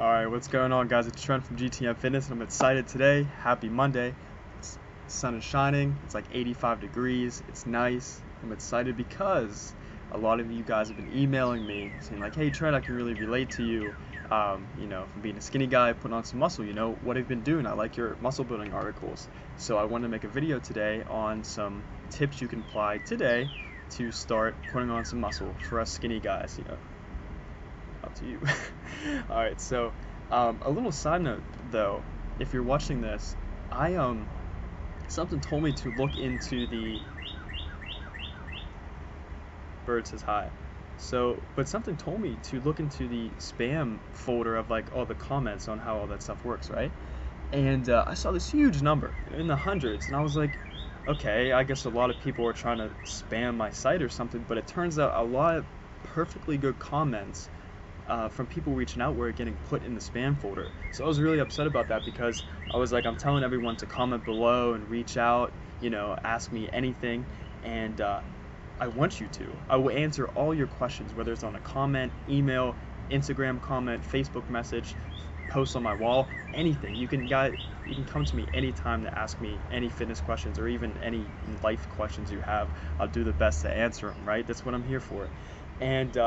Alright, what's going on, guys? It's Trent from GTM Fitness, and I'm excited today. Happy Monday. Sun is shining. It's like 85 degrees. It's nice. I'm excited because a lot of you guys have been emailing me saying like, hey Trent, I can really relate to you. From being a skinny guy, putting on some muscle, what have you been doing? I like your muscle building articles. So I wanted to make a video today on some tips you can apply today to start putting on some muscle for us skinny guys, up to you. Alright, so a little side note though, if you're watching this, something told me to look into the bird says hi. But something told me to look into the spam folder of like all the comments on how all that stuff works, right? And I saw this huge number in the hundreds, and I was like, okay, I guess a lot of people are trying to spam my site or something, but it turns out a lot of perfectly good comments from people reaching out were getting put in the spam folder. So I was really upset about that because I was like, I'm telling everyone to comment below and reach out, ask me anything, and I want you to. I will answer all your questions, whether it's on a comment, email, Instagram comment, Facebook message, post on my wall, anything. You can come to me anytime to ask me any fitness questions or even any life questions you have. I'll do the best to answer them, right? That's what I'm here for. And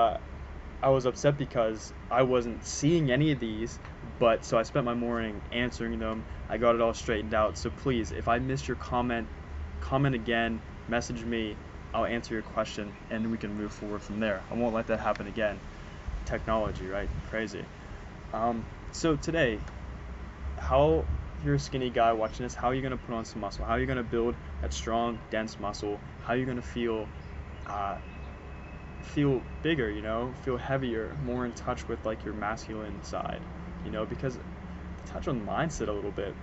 I was upset because I wasn't seeing any of these, so I spent my morning answering them. I got it all straightened out. So please, if I missed your comment again, message me. I'll answer your question, and we can move forward from there. I won't let that happen again. Technology, right? Crazy. So today, if you're a skinny guy watching this, how are you going to put on some muscle? How are you going to build that strong, dense muscle? How are you going to feel bigger, feel heavier, more in touch with like your masculine side, because to touch on mindset a little bit,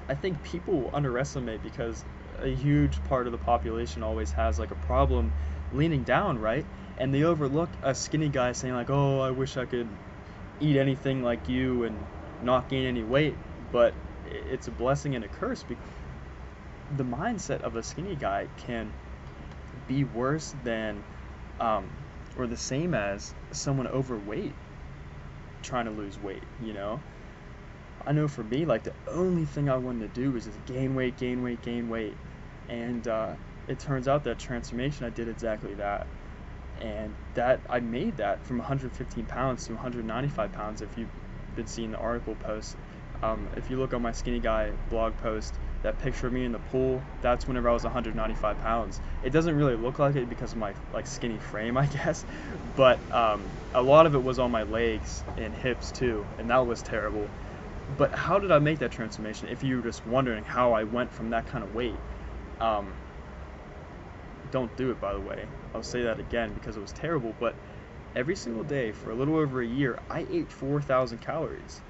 I think people underestimate because a huge part of the population always has like a problem leaning down, right? And they overlook a skinny guy saying like, oh, I wish I could eat anything like you and not gain any weight, but it's a blessing and a curse because the mindset of a skinny guy can be worse than or the same as someone overweight trying to lose weight. I know for me, like the only thing I wanted to do was just gain weight, and it turns out that transformation, I did exactly that, and that I made that from 115 pounds to 195 pounds. If you've been seeing the article posts, if you look on my skinny guy blog post, that picture of me in the pool, that's whenever I was 195 pounds. It doesn't really look like it because of my like skinny frame, I guess, but a lot of it was on my legs and hips too, and that was terrible. But how did I make that transformation? If you're just wondering how I went from that kind of weight, don't do it, by the way. I'll say that again because it was terrible, but every single day for a little over a year, I ate 4,000 calories,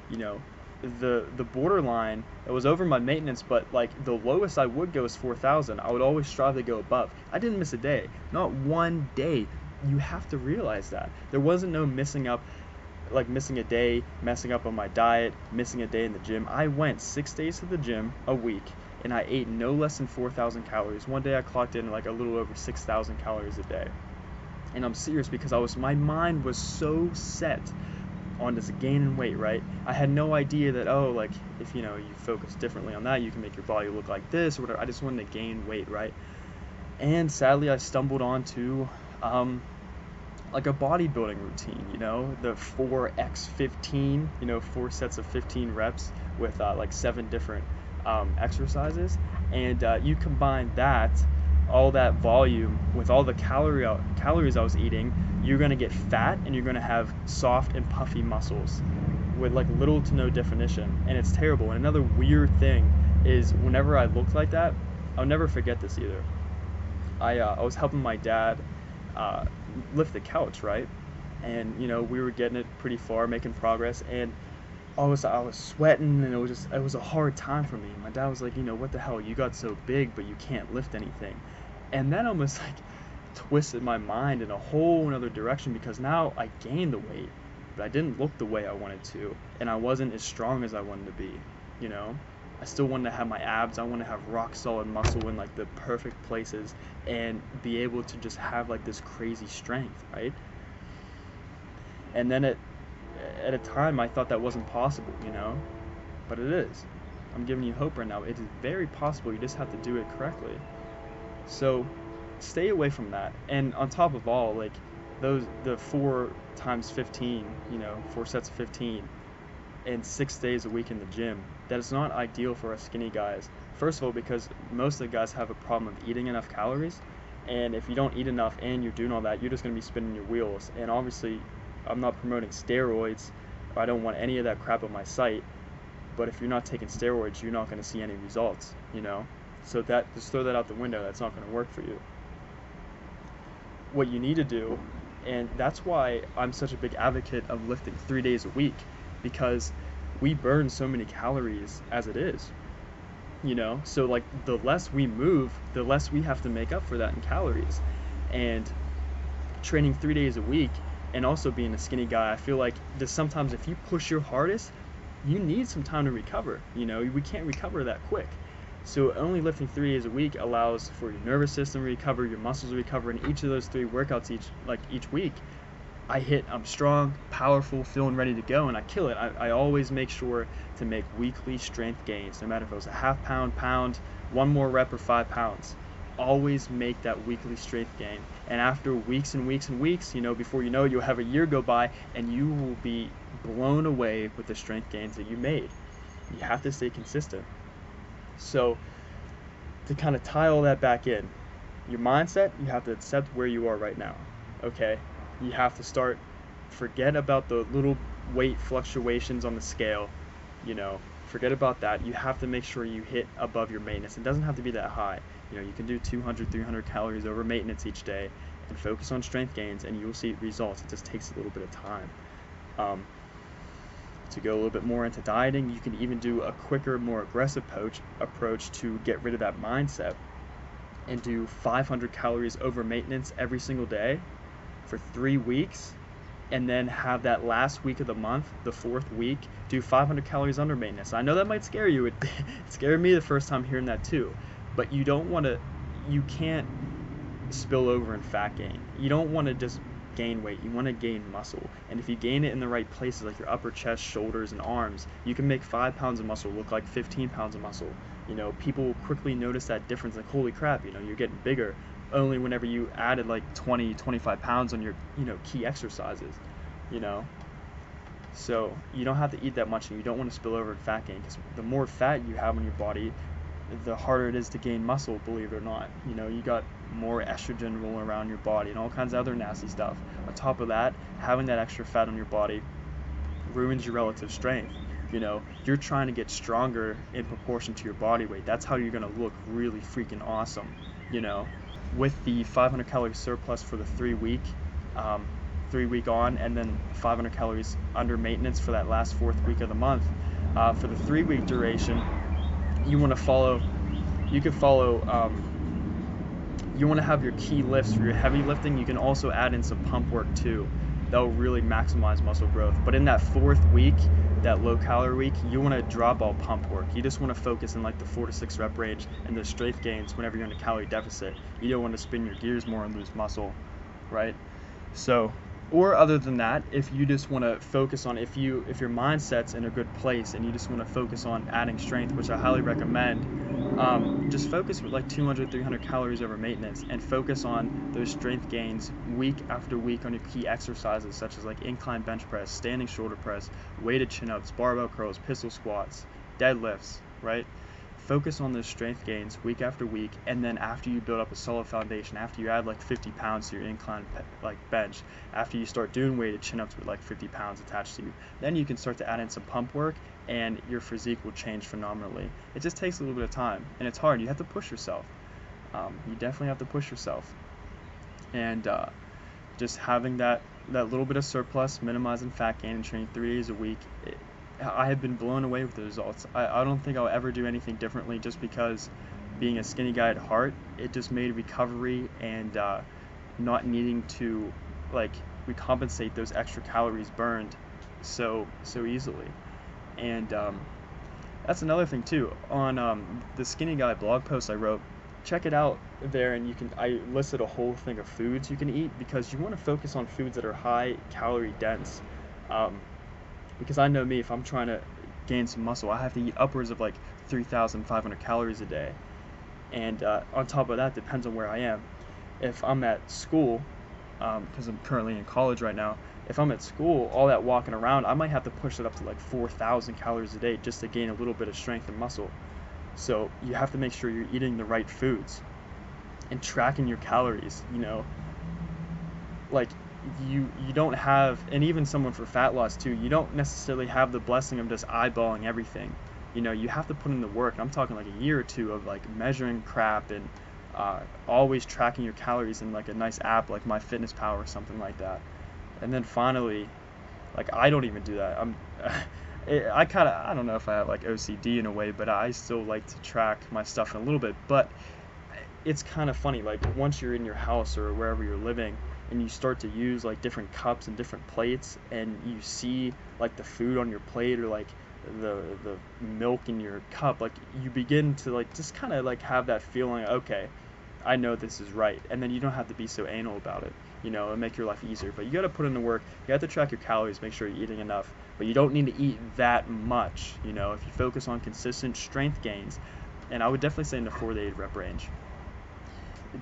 The borderline, it was over my maintenance, but like the lowest I would go is 4,000. I would always strive to go above. I didn't miss a day, not one day. You have to realize that. There wasn't no missing a day, messing up on my diet, missing a day in the gym. I went 6 days to the gym a week, and I ate no less than 4,000 calories. One day I clocked in like a little over 6,000 calories a day. And I'm serious because my mind was so set on this gaining weight, right? I had no idea that, if you focus differently on that, you can make your body look like this or whatever. I just wanted to gain weight, right? And sadly, I stumbled onto like a bodybuilding routine, the 4x15, 4 sets of 15 reps with like 7 different exercises, and you combine all that volume with all the calories I was eating, you're going to get fat and you're going to have soft and puffy muscles with like little to no definition, and it's terrible. And another weird thing is whenever I looked like that, I'll never forget this either. I was helping my dad lift the couch, right? And we were getting it pretty far, making progress, and I was sweating, and it was a hard time for me. My dad was like, what the hell, you got so big but you can't lift anything. And that almost like twisted my mind in a whole another direction because now I gained the weight, but I didn't look the way I wanted to, and I wasn't as strong as I wanted to be. I still wanted to have my abs. I want to have rock solid muscle in like the perfect places and be able to just have like this crazy strength, right? And then at a time I thought that wasn't possible, but it is. I'm giving you hope right now. It is very possible. You just have to do it correctly. So stay away from that. And on top of all, like the 4 times 15, 4 sets of 15, and 6 days a week in the gym, that is not ideal for us skinny guys. First of all, because most of the guys have a problem of eating enough calories, and if you don't eat enough and you're doing all that, you're just going to be spinning your wheels. And obviously, I'm not promoting steroids. I don't want any of that crap on my site. But if you're not taking steroids, you're not going to see any results, So just throw that out the window. That's not going to work for you. What you need to do, and that's why I'm such a big advocate of lifting 3 days a week, because we burn so many calories as it is. So like the less we move, the less we have to make up for that in calories. And training 3 days a week and also being a skinny guy, I feel like just sometimes if you push your hardest, you need some time to recover. We can't recover that quick. So only lifting 3 days a week allows for your nervous system to recover, your muscles to recover, and each of those 3 workouts each week, I'm strong, powerful, feeling ready to go, and I kill it. I always make sure to make weekly strength gains, no matter if it was a half pound, 1 more rep, or 5 pounds. Always make that weekly strength gain. And after weeks and weeks and weeks, before you know it, you'll have a year go by, and you will be blown away with the strength gains that you made. You have to stay consistent. So to kind of tie all that back in, your mindset, you have to accept where you are right now, okay? You have to forget about the little weight fluctuations on the scale, forget about that. You have to make sure you hit above your maintenance. It doesn't have to be that high. You can do 200, 300 calories over maintenance each day and focus on strength gains, and you'll see results. It just takes a little bit of time. To go a little bit more into dieting, you can even do a quicker, more aggressive approach to get rid of that mindset and do 500 calories over maintenance every single day for 3 weeks, and then have that last week of the month, the 4th week, do 500 calories under maintenance. I know that might scare you. It scared me the first time hearing that too, but you can't spill over in fat gain. You don't want to just gain weight. You want to gain muscle, and if you gain it in the right places, like your upper chest, shoulders, and arms, you can make 5 pounds of muscle look like 15 pounds of muscle. People will quickly notice that difference, like, holy crap, you're getting bigger, only whenever you added like 20, 25 pounds on your key exercises. So you don't have to eat that much, and you don't want to spill over in fat gain, because the more fat you have on your body, the harder it is to gain muscle, believe it or not. You got more estrogen rolling around your body and all kinds of other nasty stuff. On top of that, having that extra fat on your body ruins your relative strength. You're trying to get stronger in proportion to your body weight. That's how you're going to look really freaking awesome. With the 500 calorie surplus for the 3 week on, and then 500 calories under maintenance for that last 4th week of the month, for the 3 week duration, you want to have your key lifts for your heavy lifting. You can also add in some pump work too. That'll really maximize muscle growth. But in that 4th week, that low calorie week, you want to drop all pump work. You just want to focus in like the 4 to 6 rep range and the strength gains whenever you're in a calorie deficit. You don't want to spin your gears more and lose muscle, right? So, or other than that, if you just want to focus on, if your mindset's in a good place and you just want to focus on adding strength, which I highly recommend, just focus with like 200, 300 calories over maintenance, and focus on those strength gains week after week on your key exercises, such as like incline bench press, standing shoulder press, weighted chin-ups, barbell curls, pistol squats, deadlifts, right? Focus on those strength gains week after week, and then after you build up a solid foundation, after you add like 50 pounds to your incline bench, after you start doing weighted chin-ups with like 50 pounds attached to you, then you can start to add in some pump work, and your physique will change phenomenally. It just takes a little bit of time, and it's hard. You have to push yourself. You definitely have to push yourself. And just having that little bit of surplus, minimizing fat gain, and training 3 days a week, I have been blown away with the results. I don't think I'll ever do anything differently, just because being a skinny guy at heart, it just made recovery and not needing to recompensate those extra calories burned so easily. And that's another thing too. On the Skinny Guy blog post I wrote, check it out there, and I listed a whole thing of foods you can eat, because you want to focus on foods that are high calorie dense. because I know me, if I'm trying to gain some muscle, I have to eat upwards of like 3,500 calories a day. And on top of that, depends on where I am. If I'm at school, because I'm currently in college right now, if I'm at school, all that walking around, I might have to push it up to like 4,000 calories a day just to gain a little bit of strength and muscle. So you have to make sure you're eating the right foods and tracking your calories. Like you don't have, and even someone for fat loss too, you don't necessarily have the blessing of just eyeballing everything. You have to put in the work. I'm talking like a year or two of like measuring crap and always tracking your calories in like a nice app like MyFitnessPal or something like that. And then finally, like, I don't even do that. I don't know if I have like OCD in a way, but I still like to track my stuff in a little bit. But it's kind of funny, like once you're in your house or wherever you're living and you start to use like different cups and different plates, and you see like the food on your plate or like the milk in your cup, like you begin to like just kind of like have that feeling, okay, I know this is right. And then you don't have to be so anal about it, it'll make your life easier. But you got to put in the work. You have to track your calories, make sure you're eating enough, but you don't need to eat that much. If you focus on consistent strength gains, and I would definitely say in the 4 to 8 rep range.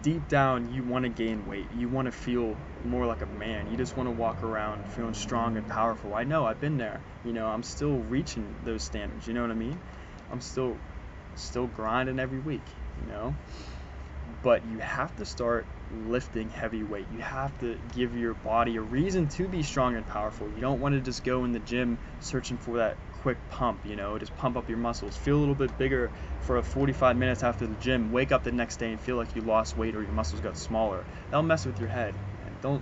Deep down, you want to gain weight. You want to feel more like a man. You just want to walk around feeling strong and powerful. I know, I've been there. I'm still reaching those standards. You know what I mean? I'm still grinding every week. But you have to start lifting heavy weight. You have to give your body a reason to be strong and powerful. You don't want to just go in the gym searching for that quick pump, just pump up your muscles. Feel a little bit bigger for 45 minutes after the gym. Wake up the next day and feel like you lost weight or your muscles got smaller. That'll mess with your head. And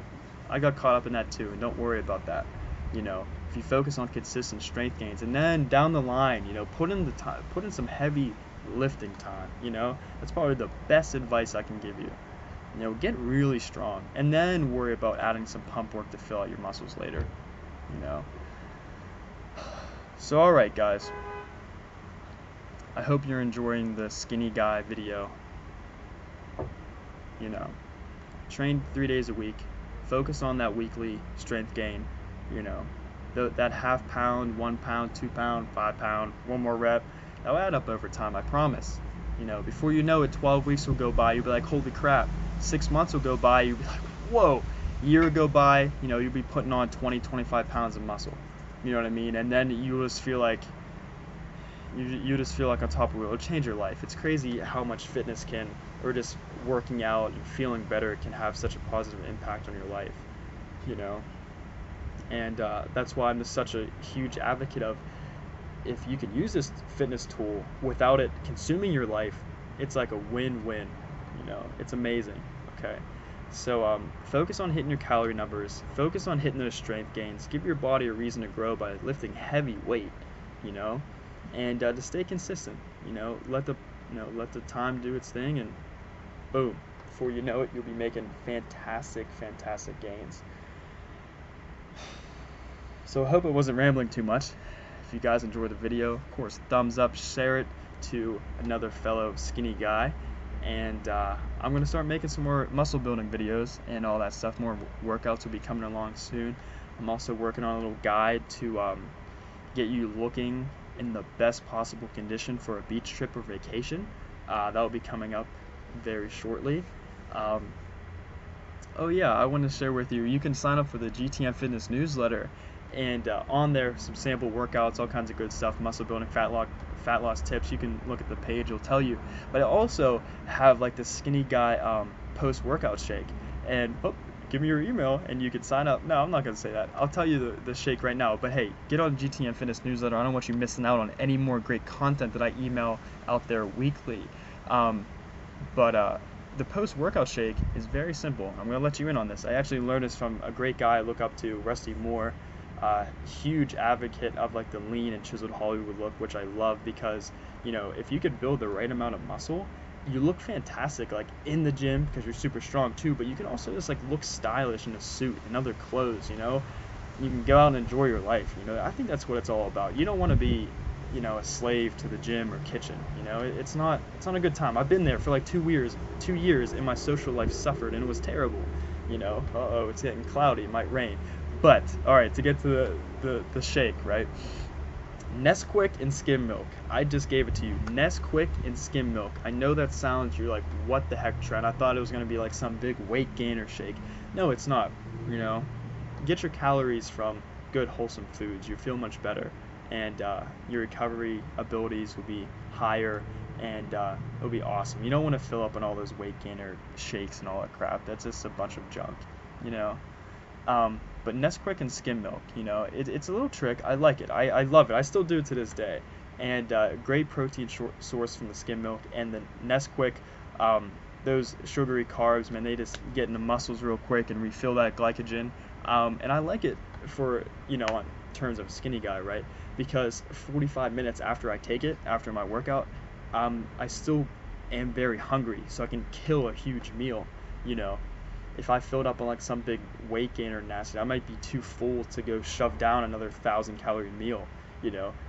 I got caught up in that too, and don't worry about that. If you focus on consistent strength gains, and then down the line, put in the time, put in some heavy lifting time. That's probably the best advice I can give you. Get really strong, and then worry about adding some pump work to fill out your muscles later. So alright guys, I hope you're enjoying the skinny guy video. Train 3 days a week, focus on that weekly strength gain. That half pound, 1 pound, 2 pound, 5 pound, one more rep, that'll add up over time, I promise. Before you know it, 12 weeks will go by, you'll be like, holy crap. 6 months will go by, you'll be like, whoa. A year will go by, you'll be putting on 20, 25 pounds of muscle. You know what I mean? And then you just feel like on top of it. It'll change your life. It's crazy how much fitness can, or just working out and feeling better, can have such a positive impact on your life. And that's why I'm just such a huge advocate of, if you can use this fitness tool without it consuming your life, it's like a win-win. It's amazing. Okay. So focus on hitting your calorie numbers, focus on hitting those strength gains, give your body a reason to grow by lifting heavy weight, and to stay consistent. Let the time do its thing, and boom, before you know it, you'll be making fantastic gains. So I hope it wasn't rambling too much. If you guys enjoyed the video, of course, thumbs up, share it to another fellow skinny guy. And I'm going to start making some more muscle building videos and all that stuff. More workouts will be coming along soon. I'm also working on a little guide to get you looking in the best possible condition for a beach trip or vacation. That will be coming up very shortly. Oh yeah, I want to share with you, you can sign up for the GTM Fitness newsletter, and on there, some sample workouts, all kinds of good stuff, muscle building, fat loss tips. You can look at the page, it'll tell you. But I also have like the skinny guy post-workout shake, and give me your email and you can sign up. No, I'm not going to say that. I'll tell you the shake right now. But hey, get on GTM Fitness newsletter. I don't want you missing out on any more great content that I email out there weekly. The post-workout shake is very simple. I'm going to let you in on this. I actually learned this from a great guy I look up to, Rusty Moore. Huge advocate of like the lean and chiseled Hollywood look, which I love, because if you could build the right amount of muscle, you look fantastic like in the gym because you're super strong too, but you can also just like look stylish in a suit and other clothes. You can go out and enjoy your life. I think that's what it's all about. You don't want to be a slave to the gym or kitchen. It's not a good time. I've been there for like 2 years and my social life suffered and it was terrible. It's getting cloudy, it might rain. But all right, to get to the shake, right? Nesquik and skim milk. I just gave it to you. Nesquik and skim milk. I know that sounds, you're like, what the heck, Trent? I thought it was going to be like some big weight gainer shake. No, it's not. You know, get your calories from good, wholesome foods. You feel much better, and your recovery abilities will be higher, and it'll be awesome. You don't want to fill up on all those weight gainer shakes and all that crap. That's just a bunch of junk, you know. But Nesquik and skim milk, it's a little trick. I like it. I love it. I still do it to this day. And great protein source from the skim milk and the Nesquik. Those sugary carbs, man, they just get in the muscles real quick and refill that glycogen. And I like it for, in terms of a skinny guy, right? Because 45 minutes after I take it, after my workout, I still am very hungry, so I can kill a huge meal, you know. If I filled up on like some big weight gainer nasty, I might be too full to go shove down another 1,000 calorie meal.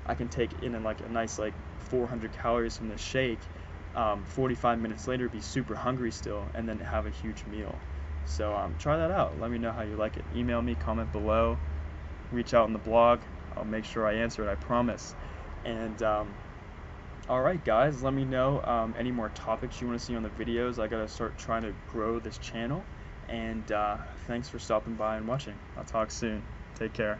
I can take in like a nice like 400 calories from this shake. 45 minutes later, be super hungry still, and then have a huge meal. So try that out. Let me know how you like it. Email me, comment below, reach out on the blog. I'll make sure I answer it. I promise. And all right, guys, let me know any more topics you want to see on the videos. I gotta start trying to grow this channel. And thanks for stopping by and watching. I'll talk soon. Take care.